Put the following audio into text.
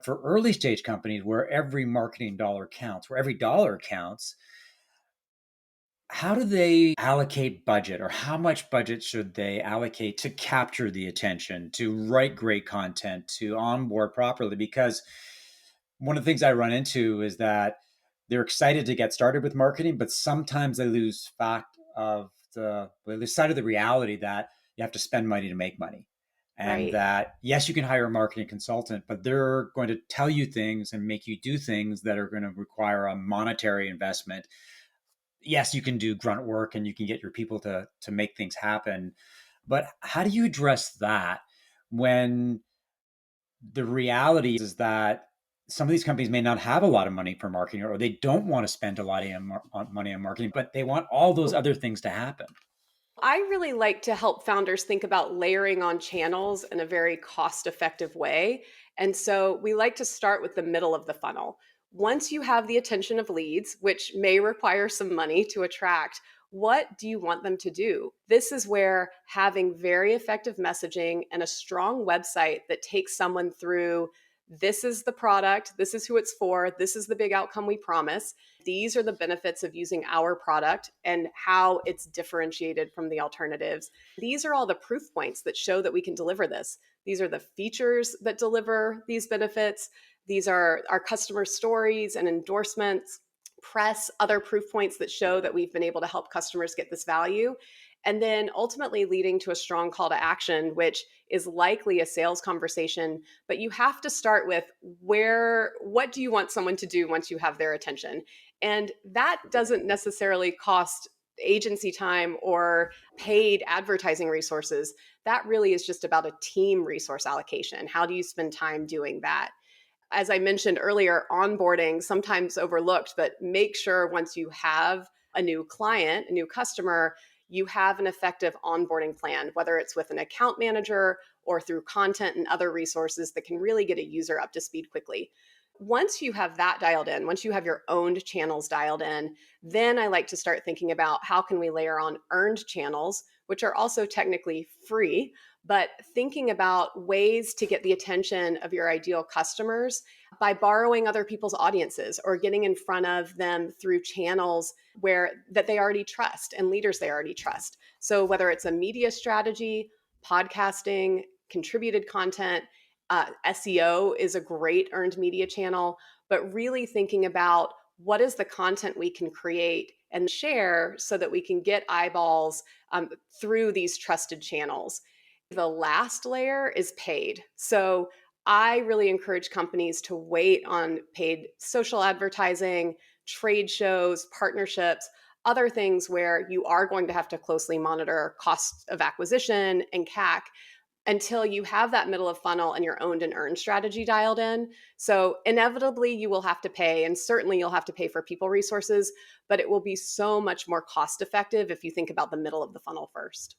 For early stage companies where every marketing dollar counts, where every dollar counts, how do they allocate budget, or how much budget should they allocate to capture the attention, to write great content, to onboard properly? Because one of the things I run into is that they're excited to get started with marketing, but sometimes they lose sight of the reality that you have to spend money to make money. And Right. that, yes, you can hire a marketing consultant, but they're going to tell you things and make you do things that are going to require a monetary investment. Yes, you can do grunt work and you can get your people to make things happen, but how do you address that when the reality is that some of these companies may not have a lot of money for marketing, or they don't want to spend a lot of money on marketing, but they want all those other things to happen? I really like to help founders think about layering on channels in a very cost effective way. And so we like to start with the middle of the funnel. Once you have the attention of leads, which may require some money to attract, what do you want them to do? This is where having very effective messaging and a strong website that takes someone through, this is the product, this is who it's for, this is the big outcome we promise, these are the benefits of using our product and how it's differentiated from the alternatives. These are all the proof points that show that we can deliver this. These are the features that deliver these benefits. These are our customer stories and endorsements, press, other proof points that show that we've been able to help customers get this value. And then ultimately leading to a strong call to action, which is likely a sales conversation. But you have to start with what do you want someone to do once you have their attention? And that doesn't necessarily cost agency time or paid advertising resources. That really is just about a team resource allocation. How do you spend time doing that? As I mentioned earlier, onboarding, sometimes overlooked, but make sure once you have a new client, a new customer, you have an effective onboarding plan, whether it's with an account manager or through content and other resources that can really get a user up to speed quickly. Once you have that dialed in, once you have your owned channels dialed in, then I like to start thinking about how can we layer on earned channels, which are also technically free, but thinking about ways to get the attention of your ideal customers by borrowing other people's audiences or getting in front of them through channels where that they already trust and leaders they already trust. So whether it's a media strategy, podcasting, contributed content, SEO is a great earned media channel, but really thinking about what is the content we can create and share so that we can get eyeballs through these trusted channels. The last layer is paid. So I really encourage companies to wait on paid social advertising, trade shows, partnerships, other things where you are going to have to closely monitor cost of acquisition and CAC until you have that middle of funnel and your owned and earned strategy dialed in. So inevitably you will have to pay, and certainly you'll have to pay for people resources, but it will be so much more cost effective if you think about the middle of the funnel first.